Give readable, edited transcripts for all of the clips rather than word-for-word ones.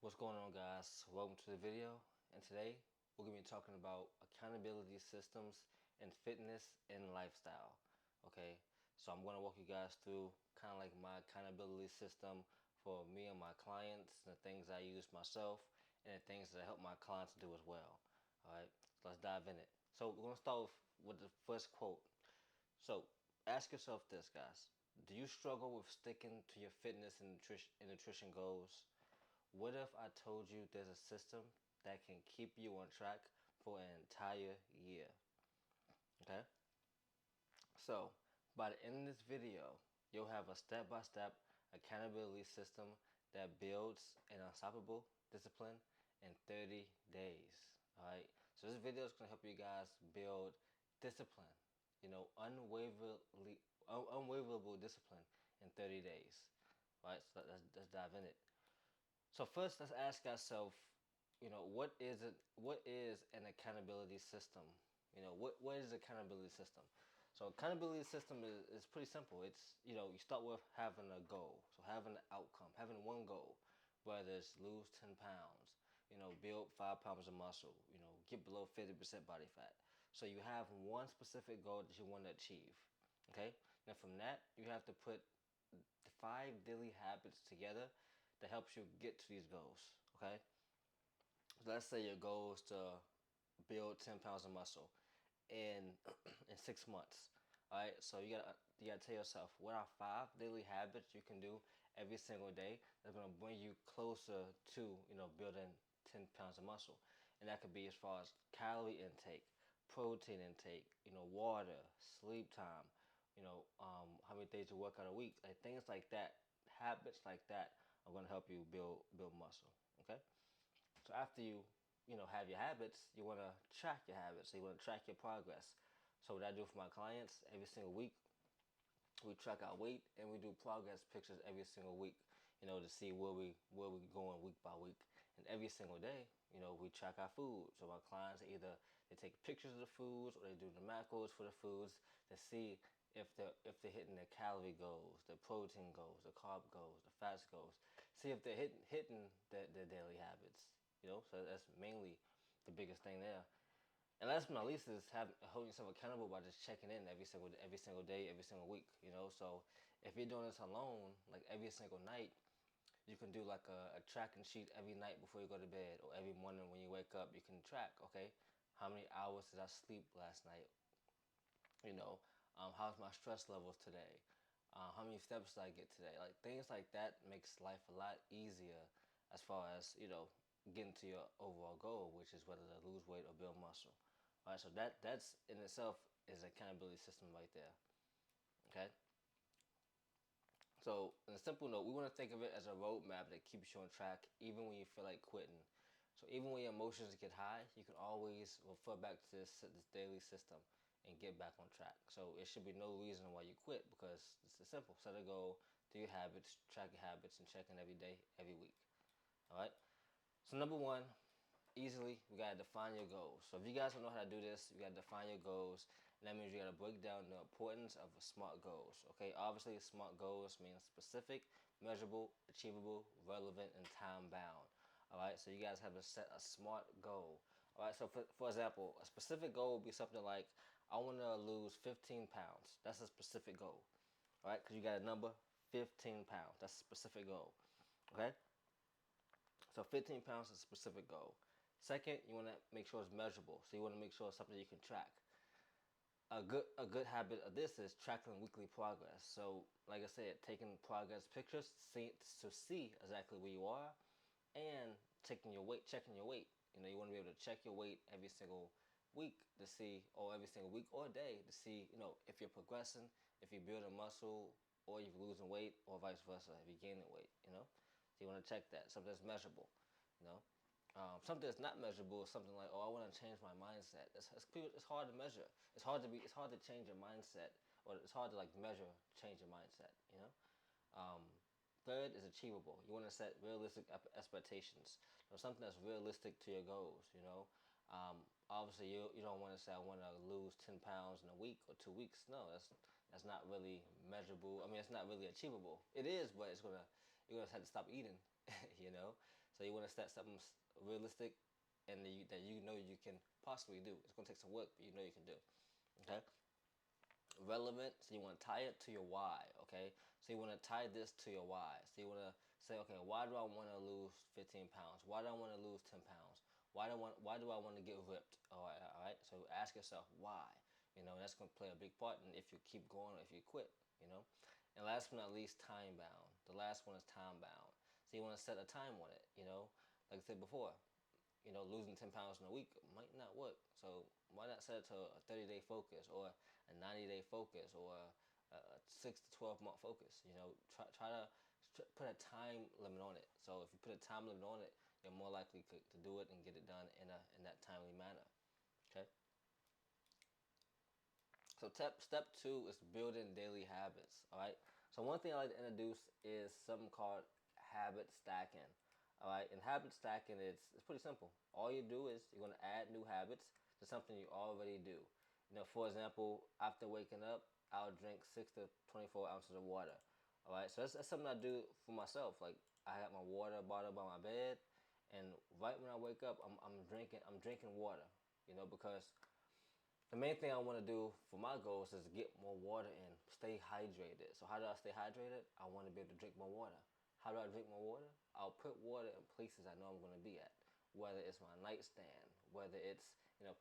What's going on, guys? Welcome to the video. And today we're going to be talking about accountability systems in fitness and lifestyle. Okay, so I'm going to walk you guys through kind of like my accountability system for me and my clients, and the things I use myself, and the things that I help my clients do as well. All right, so let's dive in it. So we're going to start with the first quote. So ask yourself this, guys: do you struggle with sticking to your fitness and nutrition goals? What if I told you there's a system that can keep you on track for an entire year? Okay? So, by the end of this video, you'll have a step by step accountability system that builds an unstoppable discipline in 30 days. Alright? So, this video is going to help you guys build discipline, unwaverable discipline in 30 days. Alright? So, let's dive in it. So first, let's ask ourselves, what is it? What is an accountability system? What is accountability system? So accountability system is pretty simple. It's you start with having a goal, so having an outcome, having one goal, whether it's lose 10 pounds, build 5 pounds of muscle, get below 50% body fat. So you have one specific goal that you want to achieve. Okay. Now from that, you have to put the 5 daily habits together that helps you get to these goals. Okay, so let's say your goal is to build 10 pounds of muscle in in 6 months. All right, so you gotta tell yourself what are 5 daily habits you can do every single day that's gonna bring you closer to building 10 pounds of muscle, and that could be as far as calorie intake, protein intake, water, sleep time, how many days you work out a week, like things like that, habits like that are going to help you build muscle. Okay, so after you have your habits, you want to track your habits. So you want to track your progress. So what I do for my clients every single week, we track our weight and we do progress pictures every single week. To see where we going week by week, and every single day, we track our food. So my clients either they take pictures of the foods or they do the macros for the foods to see if they're hitting their calorie goals, their protein goals, the carb goals, the fats goals. See if they're hitting their daily habits. So that's mainly the biggest thing there. And last but not least is holding yourself accountable by just checking in every single day, every single week. So if you're doing this alone, like every single night, you can do like a tracking sheet every night before you go to bed, or every morning when you wake up. You can track, okay, how many hours did I sleep last night? How's my stress levels today? How many steps did I get today? Like things like that makes life a lot easier as far as getting to your overall goal, which is whether to lose weight or build muscle. All right, so that's in itself is an accountability system right there. Okay. So, in a simple note, we want to think of it as a roadmap that keeps you on track even when you feel like quitting. So, even when your emotions get high, you can always refer back to this daily system and get back on track. So, it should be no reason why you quit, because it's simple. Set a goal, do your habits, track your habits, and check in every day, every week. All right? So, number one, easily, we gotta define your goals. So if you guys don't know how to do this, you gotta define your goals. And that means you gotta break down the importance of SMART goals. Okay, obviously SMART goals means specific, measurable, achievable, relevant, and time bound. All right, so you guys have to set a SMART goal. All right, so for example, a specific goal would be something like, I want to lose 15 pounds. That's a specific goal. All right, because you got a number, 15 pounds. That's a specific goal. Okay, so 15 pounds is a specific goal. Second, you want to make sure it's measurable. So you want to make sure it's something you can track. A good habit of this is tracking weekly progress. So like I said, taking progress pictures to see exactly where you are, and checking your weight. You want to be able to check your weight every single week to see, or every single week or day to see, if you're progressing, if you're building muscle, or if you're losing weight, or vice versa, if you're gaining weight. So you want to check that, something that's measurable. You know, something that's not measurable is something like, oh, I want to change my mindset. It's hard to measure. It's hard to change your mindset, or it's hard to like measure change your mindset. Third is achievable. You want to set realistic expectations. Something that's realistic to your goals. Obviously you don't want to say I want to lose 10 pounds in a week or 2 weeks. No, that's not really measurable. I mean, it's not really achievable. It is, but you're gonna have to stop eating. you know. So you want to set something realistic and that you know you can possibly do. It's gonna take some work, but you know you can do. Okay. Relevant. So you want to tie it to your why. Okay. So you want to tie this to your why. So you want to say, okay, why do I want to lose 15 pounds? Why do I want to lose 10 pounds? Why do I want to get ripped? All right. So ask yourself why. That's gonna play a big part in if you keep going or if you quit. You know. And last but not least, time bound. The last one is time bound. So you want to set a time on it. Like I said before, losing 10 pounds in a week might not work. So why not set it to a 30-day focus or a 90-day focus or a 6 to 12-month focus? Try to put a time limit on it. So if you put a time limit on it, you're more likely to do it and get it done in that timely manner. Okay. So step two is building daily habits. All right. So one thing I like to introduce is something called habit stacking. All right. And habit stacking it's pretty simple. All you do is you're gonna add new habits to something you already do. For example, after waking up, I'll drink 6 to 24 ounces of water. All right. So that's something I do for myself. Like I have my water bottle by my bed, and right when I wake up, I'm drinking water. Because the main thing I want to do for my goals is to get more water in, stay hydrated. So how do I stay hydrated? I want to be able to drink more water. How do I drink more water? I'll put water in places I know I'm going to be at. Whether it's my nightstand, whether it's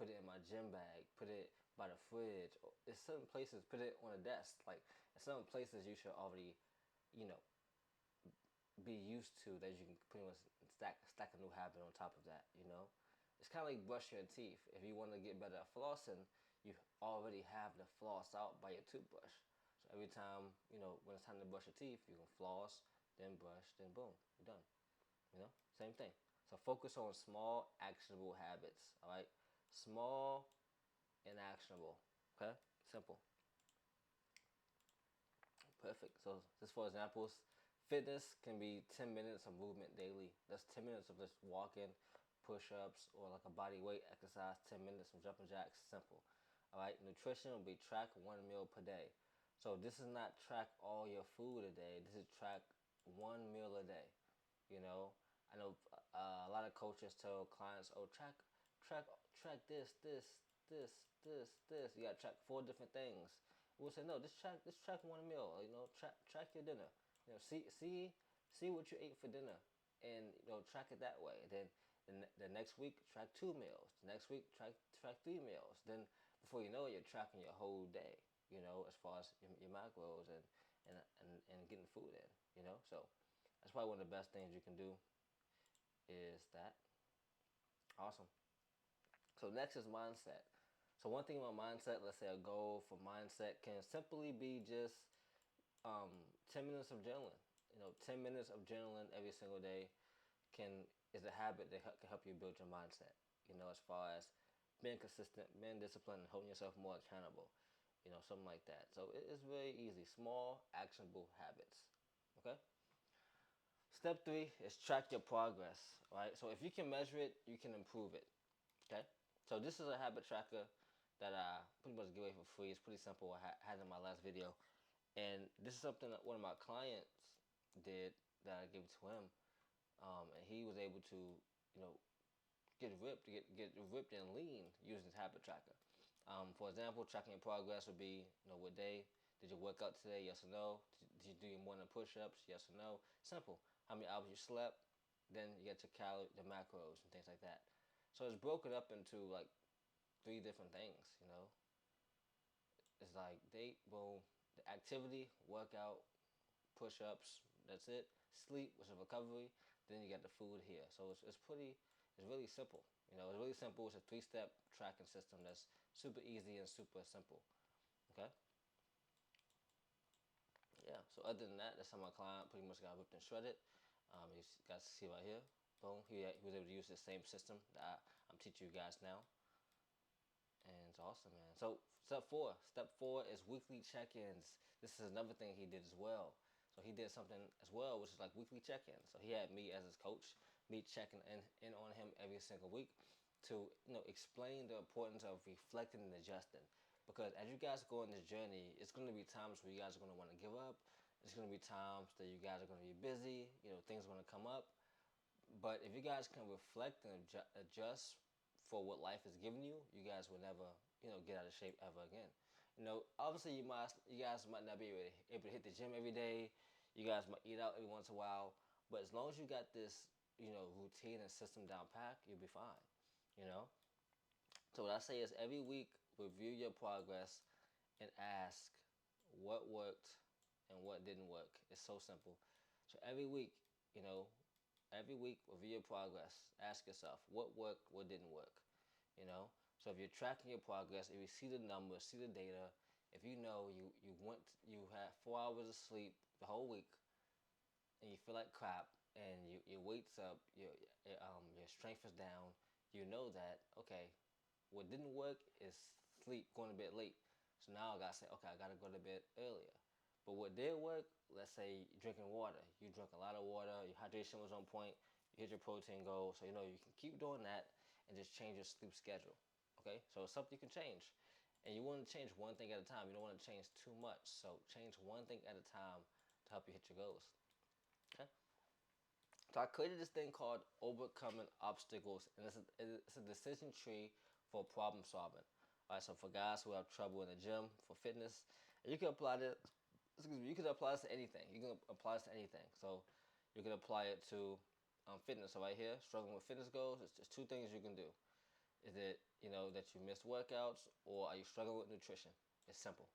put it in my gym bag, put it by the fridge. It's certain places, put it on a desk. Like in certain places you should already, you know, be used to that you can pretty much stack a new habit on top of that. It's kind of like brushing your teeth. If you want to get better at flossing, you already have the floss out by your toothbrush. So every time when it's time to brush your teeth, you can floss, then brush, then boom, you're done. Same thing. So focus on small, actionable habits. All right, small and actionable. Okay, simple. Perfect. So just for examples, fitness can be 10 minutes of movement daily. That's 10 minutes of just walking, push-ups, or like a body weight exercise. 10 minutes of jumping jacks. Simple. All right. Nutrition will be track one meal per day. So this is not track all your food a day. This is track one meal a day. You know, I know a lot of coaches tell clients, "Oh, track, track this. You got to track four different things." We'll say, "No, just track one meal. Track your dinner. See what you ate for dinner, and track it that way. Then the next week, track 2 meals. The next week, track 3 meals. Then before you know it, you're tracking your whole day. As far as your macros and getting food in. So that's probably one of the best things you can do is that. Awesome. So next is mindset. So one thing about mindset, let's say a goal for mindset can simply be just 10 minutes of journaling. 10 minutes of journaling every single day can is a habit that can help you build your mindset. As far as being consistent, being disciplined, and holding yourself more accountable. Something like that. So it's very easy. Small, actionable habits. Okay. Step three is track your progress. Right. So if you can measure it, you can improve it. Okay. So this is a habit tracker that I pretty much give away for free. It's pretty simple. I had it in my last video, and this is something that one of my clients did that I gave to him, and he was able to, you know, get ripped and lean using this habit tracker. For example, tracking your progress would be, what day did you work out today? Yes or no. Did you do your morning push-ups? Yes or no. Simple. How many hours you slept? Then you get your the macros and things like that. So it's broken up into like three different things. It's like date, boom, the activity, workout, push-ups. That's it. Sleep, which is recovery. Then you got the food here. So it's really simple. It's really simple. It's a three-step tracking system that's super easy and super simple. Okay. Yeah. So other than that, that's how my client pretty much got ripped and shredded. You guys see right here. Boom. He was able to use the same system that I'm teaching you guys now. And it's awesome, man. So step four is weekly check-ins. This is another thing he did as well. So he did something as well, which is like weekly check-ins. So he had me as his coach, me checking in on him every single week to explain the importance of reflecting and adjusting. Because as you guys go on this journey, it's going to be times where you guys are going to want to give up. It's going to be times that you guys are going to be busy. Things are going to come up. But if you guys can reflect and adjust for what life is giving you, you guys will never, get out of shape ever again. Obviously you guys might not be able to hit the gym every day. You guys might eat out every once in a while, but as long as you got this, routine and system down pat, you'll be fine. You know. So what I say is every week review your progress and ask what worked and what didn't work. It's so simple. So you know, every week review your progress. Ask yourself what worked, what didn't work. You know. So if you're tracking your progress, if you see the numbers, see the data, if you know you had 4 hours of sleep the whole week, and you feel like crap, and your weight's up, your strength is down, you know that okay, what didn't work is sleep, going to bed late. So now I gotta say, okay, I gotta go to bed earlier. But what did work, let's say drinking water. You drank a lot of water, your hydration was on point, you hit your protein goal. So you can keep doing that and just change your sleep schedule. Okay? So it's something you can change. And you want to change one thing at a time. You don't want to change too much. So change one thing at a time to help you hit your goals. Okay? So I created this thing called overcoming obstacles, and it's a decision tree for problem solving. All right, so for guys who have trouble in the gym for fitness, and you can apply this. Excuse me, you can apply this to anything. You can apply this to anything. So you can apply it to fitness. So right here, struggling with fitness goals. It's just two things you can do. Is it that you missed workouts, or are you struggling with nutrition? It's simple.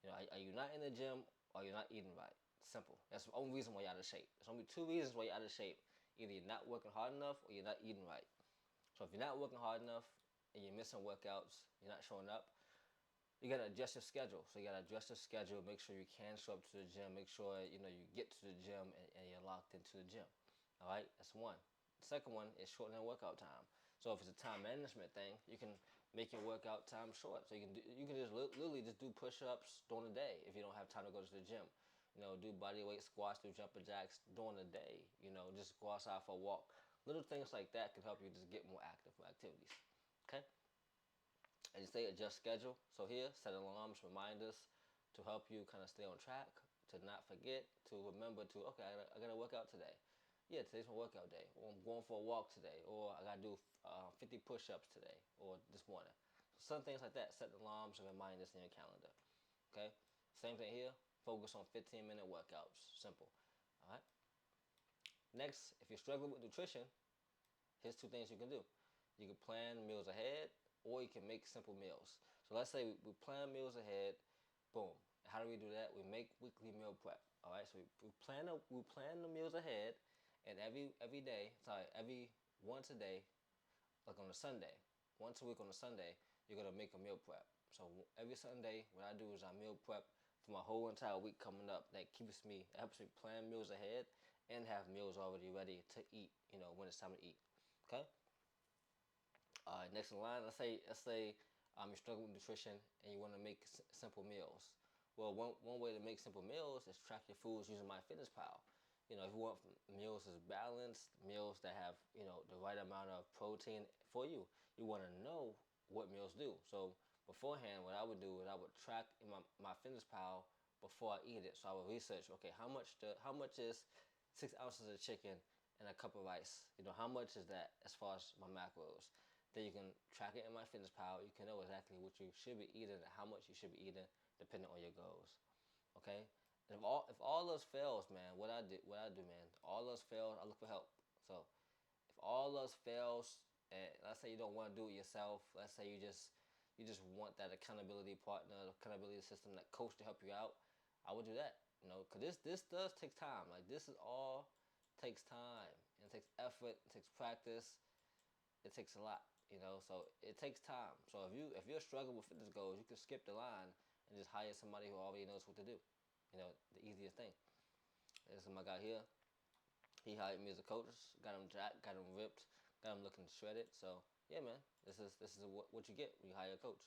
Are you not in the gym, or you're not eating right? Simple. That's the only reason why you're out of shape. There's only two reasons why you're out of shape. Either you're not working hard enough, or you're not eating right. So if you're not working hard enough and you're missing workouts, you're not showing up, you gotta adjust your schedule. So you gotta adjust your schedule, make sure you can show up to the gym, make sure you get to the gym, and you're locked into the gym. All right, that's one. The second one is shortening workout time. So if it's a time management thing, you can make your workout time short. So you can just literally just do push-ups during the day if you don't have time to go to the gym. Do body weight squats, do jumping jacks during the day. Just go outside for a walk. Little things like that can help you just get more active for activities. Okay. As you say, adjust schedule. So here, set alarms, reminders to help you kind of stay on track, to not forget, to remember to, okay, I gotta work out today. Yeah, today's my workout day. Or I'm going for a walk today. Or I gotta do 50 push-ups today or this morning. So some things like that. Set alarms and reminders in your calendar. Okay? Same thing here. Focus on 15-minute workouts. Simple. All right? Next, if you're struggling with nutrition, here's two things you can do. You can plan meals ahead, or you can make simple meals. So let's say we plan meals ahead. Boom. How do we do that? We make weekly meal prep. All right. So we plan the meals ahead, and every once a day, like on a Sunday, once a week on a Sunday, you're gonna make a meal prep. So every Sunday, what I do is I meal prep for my whole entire week coming up. That helps me plan meals ahead and have meals already ready to eat. When it's time to eat. Okay. Next in line, let's say you're struggling with nutrition and you want to make simple meals. Well, one way to make simple meals is track your foods using MyFitnessPal. If you want meals that's balanced, meals that have the right amount of protein for you, you want to know what meals do. So beforehand, what I would do is I would track in my MyFitnessPal before I eat it. So I would research, okay, how much is 6 ounces of chicken and a cup of rice? How much is that as far as my macros? Then you can track it in MyFitnessPal. You can know exactly what you should be eating and how much you should be eating depending on your goals. Okay? And if all those fails, man, what I do, man, all those fails, I look for help. So if all those fails, and let's say you don't want to do it yourself, let's say you just want that accountability partner, accountability system, that coach to help you out, I would do that. Because this does take time. Like this is all takes time. And it takes effort. It takes practice. It takes a lot. So it takes time. So if you're struggling with fitness goals, you can skip the line and just hire somebody who already knows what to do. The easiest thing. This is my guy here. He hired me as a coach. Got him jacked. Got him ripped. Got him looking shredded. So yeah, man. This is what you get when you hire a coach.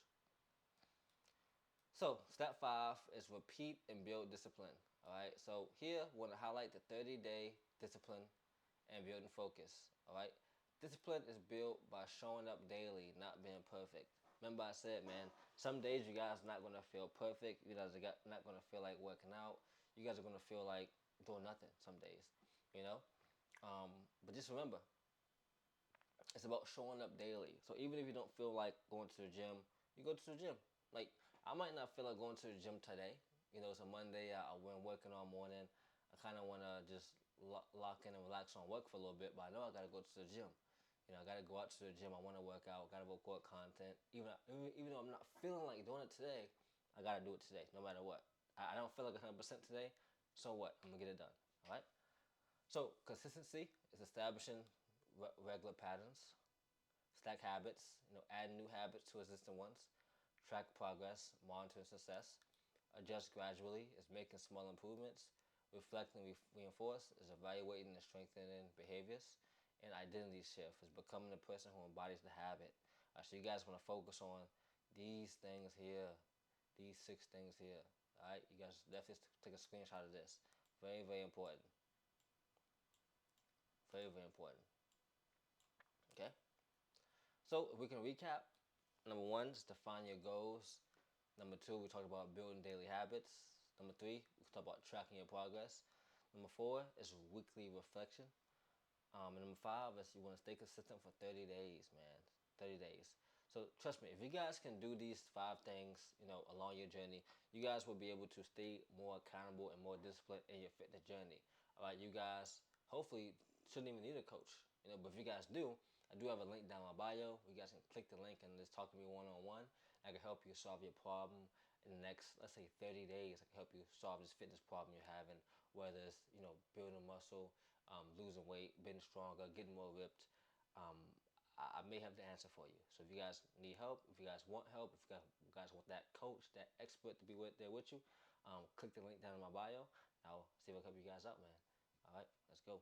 So step 5 is repeat and build discipline. All right. So here we want to highlight the 30-day discipline and building focus. All right. Discipline is built by showing up daily, not being perfect. Remember I said, man, some days you guys are not going to feel perfect. You guys are not going to feel like working out. You guys are going to feel like doing nothing some days, you know? But just remember, It's about showing up daily. So even if you don't feel like going to the gym, you go to the gym. Like I might not feel like going to the gym today. You know, it's a Monday. I've been working all morning. I kind of want to just lock in and relax on work for a little bit, but I know I gotta go to the gym. You know, I gotta go out to the gym. I want to work out. Gotta record content. Even though I'm not feeling like doing it today, I gotta do it today, no matter what. I don't feel like 100% today. So what? I'm gonna get it done. All right. So consistency is establishing regular patterns, stack habits, add new habits to existing ones, track progress, monitor success, adjust gradually is making small improvements, reflect and reinforce is evaluating and strengthening behaviors, and identity shift is becoming the person who embodies the habit. So you guys want to focus on these things here, these 6 things here. All right, you guys definitely take a screenshot of this. Very, very important. Very, very important. Okay. So if we can recap, number one is define your goals. Number two, we talked about building daily habits. Number three, we talked about tracking your progress. Number four is weekly reflection. And number five is you want to stay consistent for 30 days, man. 30 days. So trust me, if you guys can do these 5 things, along your journey, you guys will be able to stay more accountable and more disciplined in your fitness journey. All right, you guys hopefully shouldn't even need a coach, but if you guys do, I do have a link down in my bio. You guys can click the link and just talk to me one on one. I can help you solve your problem in the next, let's say, 30 days. I can help you solve this fitness problem you're having, whether it's building muscle, losing weight, being stronger, getting more ripped. Um, I may have the answer for you. So if you guys need help, if you guys want help, if you guys want that coach, that expert to be there with you, click the link down in my bio. I'll see if I can help you guys out, man. All right, let's go.